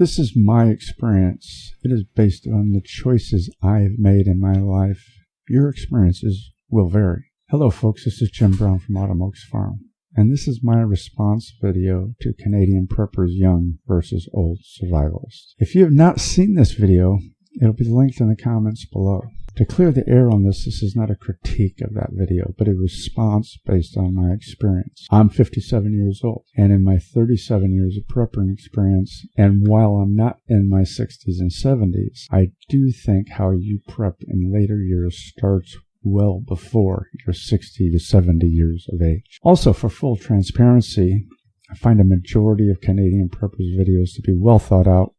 This is my experience. It is based on the choices I've made in my life. Your experiences will vary. Hello folks, this is Jim Brown from Autumn Oaks Farm, and this is my response video to Canadian preppers young versus old survivalists. If you have not seen this video, it'll be linked in the comments below. To clear the air on this is not a critique of that video, but a response based on my experience. I'm 57 years old, and in my 37 years of prepping experience, and while I'm not in my 60s and 70s, I do think how you prep in later years starts well before you're 60 to 70 years of age. Also, for full transparency, I find a majority of Canadian preppers' videos to be well thought out,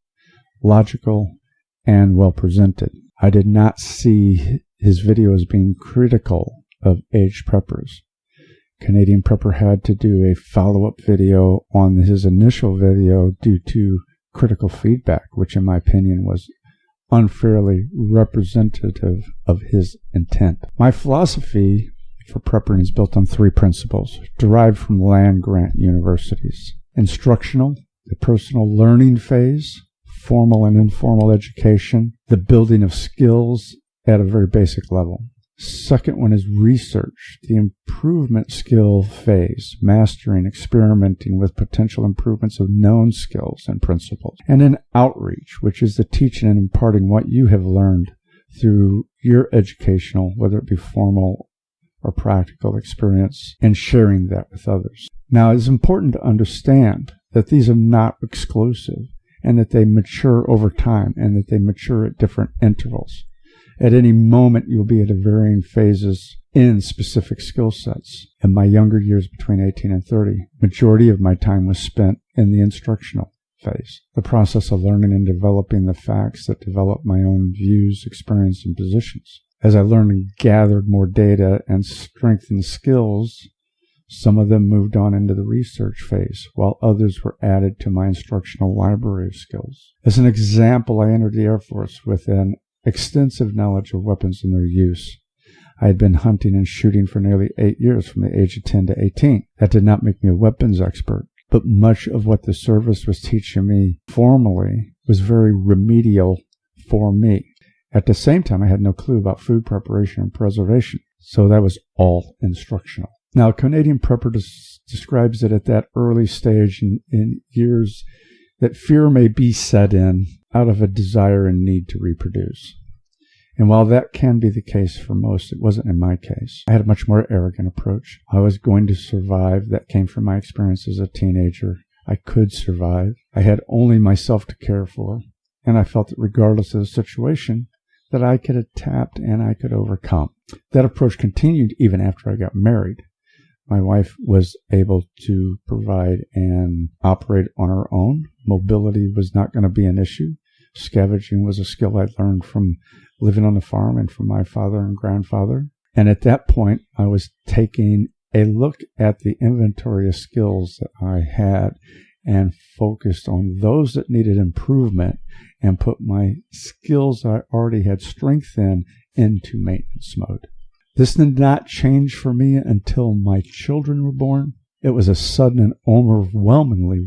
logical, and well presented. I did not see his videos being critical of aged preppers. Canadian Prepper had to do a follow-up video on his initial video due to critical feedback, which in my opinion was unfairly representative of his intent. My philosophy for prepping is built on 3 principles derived from land-grant universities: instructional, the personal learning phase, formal and informal education, the building of skills at a very basic level. Second one is research, the improvement skill phase, mastering, experimenting with potential improvements of known skills and principles. And then outreach, which is the teaching and imparting what you have learned through your educational, whether it be formal or practical experience, and sharing that with others. Now, it's important to understand that these are not exclusive, and that they mature over time, and that they mature at different intervals. At any moment, you'll be at varying phases in specific skill sets. In my younger years, between 18 and 30, majority of my time was spent in the instructional phase, the process of learning and developing the facts that develop my own views, experience, and positions. As I learned and gathered more data and strengthened skills, some of them moved on into the research phase, while others were added to my instructional library of skills. As an example, I entered the Air Force with an extensive knowledge of weapons and their use. I had been hunting and shooting for nearly 8 years, from the age of 10 to 18. That did not make me a weapons expert, but much of what the service was teaching me formally was very remedial for me. At the same time, I had no clue about food preparation and preservation, so that was all instructional. Now, a Canadian prepper describes it at that early stage in years that fear may be set in out of a desire and need to reproduce. And while that can be the case for most, it wasn't in my case. I had a much more arrogant approach. I was going to survive. That came from my experience as a teenager. I could survive. I had only myself to care for, and I felt that regardless of the situation, that I could adapt and I could overcome. That approach continued even after I got married. My wife was able to provide and operate on her own. Mobility was not going to be an issue. Scavenging was a skill I learned from living on the farm and from my father and grandfather. And at that point, I was taking a look at the inventory of skills that I had and focused on those that needed improvement and put my skills I already had strength in into maintenance mode. This did not change for me until my children were born. It was a sudden and overwhelmingly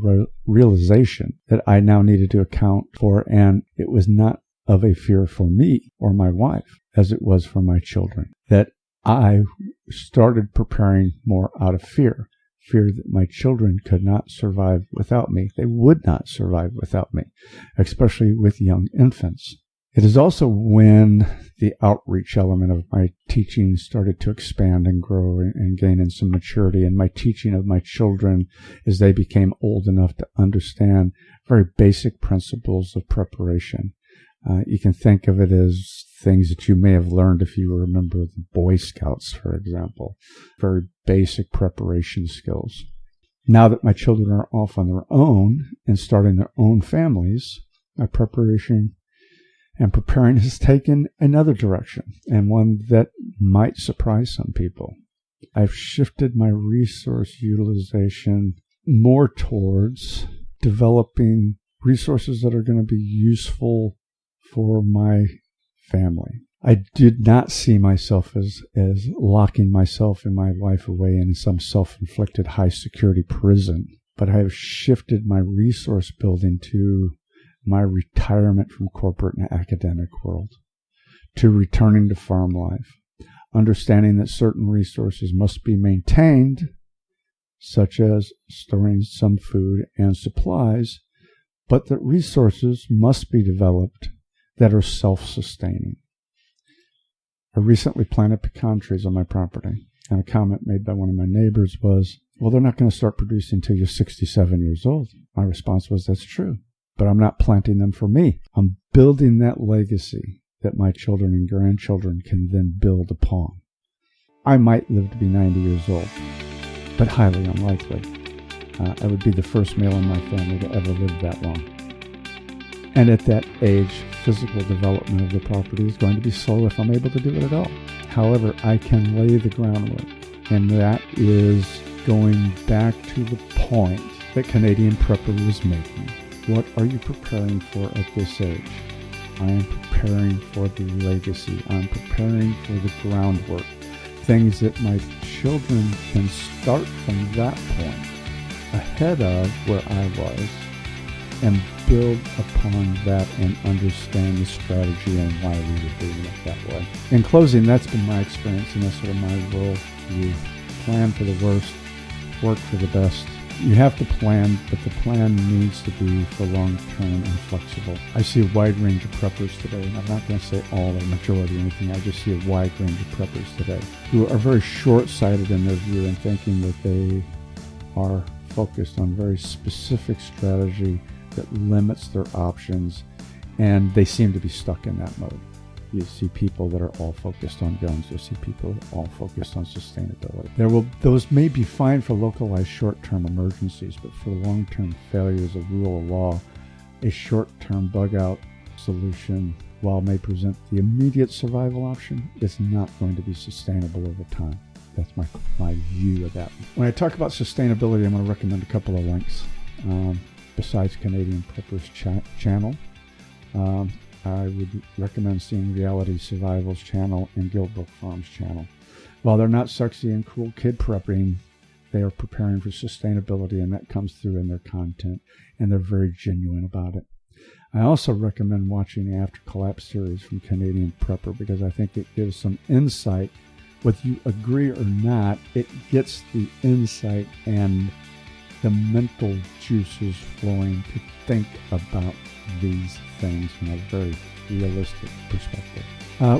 realization that I now needed to account for, and it was not of a fear for me or my wife as it was for my children, that I started preparing more out of fear that my children could not survive without me. They would not survive without me, especially with young infants. It is also when the outreach element of my teaching started to expand and grow and gain in some maturity, and my teaching of my children as they became old enough to understand very basic principles of preparation. You can think of it as things that you may have learned if you were a member of the Boy Scouts, for example. Very basic preparation skills. Now that my children are off on their own and starting their own families, my preparation and preparing has taken another direction, and one that might surprise some people. I've shifted my resource utilization more towards developing resources that are going to be useful for my family. I did not see myself as locking myself and my wife away in some self-inflicted high-security prison, but I have shifted my resource building to my retirement from corporate and academic world, to returning to farm life, understanding that certain resources must be maintained, such as storing some food and supplies, but that resources must be developed that are self-sustaining. I recently planted pecan trees on my property, and a comment made by one of my neighbors was, well, they're not going to start producing until you're 67 years old. My response was, that's true, but I'm not planting them for me. I'm building that legacy that my children and grandchildren can then build upon. I might live to be 90 years old, but highly unlikely. I would be the first male in my family to ever live that long. And at that age, physical development of the property is going to be slow if I'm able to do it at all. However, I can lay the groundwork, and that is going back to the point that Canadian Prepper was making. What are you preparing for at this age? I am preparing for the legacy. I'm preparing for the groundwork. Things that my children can start from that point ahead of where I was and build upon that and understand the strategy and why we were doing it that way. In closing, that's been my experience, and that's sort of my role. You plan for the worst, work for the best. You have to plan, but the plan needs to be for long-term and flexible. I see a wide range of preppers today, and I'm not going to say all or majority or anything. I just see a wide range of preppers today who are very short-sighted in their view and thinking that they are focused on very specific strategy that limits their options, and they seem to be stuck in that mode. You see people that are all focused on guns. You see people all focused on sustainability. Those may be fine for localized short-term emergencies, but for long-term failures of rule of law, a short-term bug-out solution, while may present the immediate survival option, is not going to be sustainable over time. That's my view of that. When I talk about sustainability, I'm going to recommend a couple of links. Besides Canadian Prepper's channel, I would recommend seeing Reality Survival's channel and Guildbrook Farm's channel. While they're not sexy and cool kid prepping, they are preparing for sustainability, and that comes through in their content, and they're very genuine about it. I also recommend watching the After Collapse series from Canadian Prepper because I think it gives some insight. Whether you agree or not, it gets the insight and the mental juices flowing to think about these things from a very realistic perspective.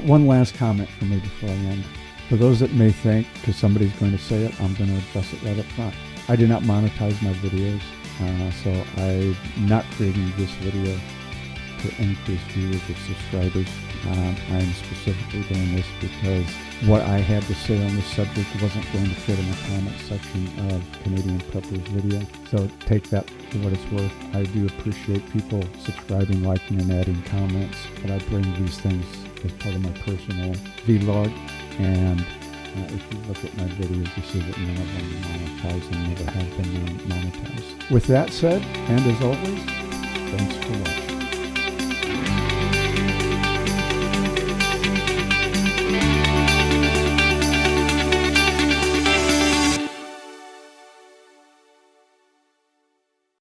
One last comment from me before I end. For those that may think, because somebody's going to say it, I'm going to address it right up front. I do not monetize my videos, so I'm not creating this video to increase viewers or subscribers. I'm specifically doing this because what I had to say on this subject wasn't going to fit in the comment section of Canadian Prepper's video. So take that for what it's worth. I do appreciate people subscribing, liking, and adding comments, but I bring these things as part of my personal vlog. And if you look at my videos, you see that none of them are monetized and never have been monetized. With that said, and as always, thanks for watching.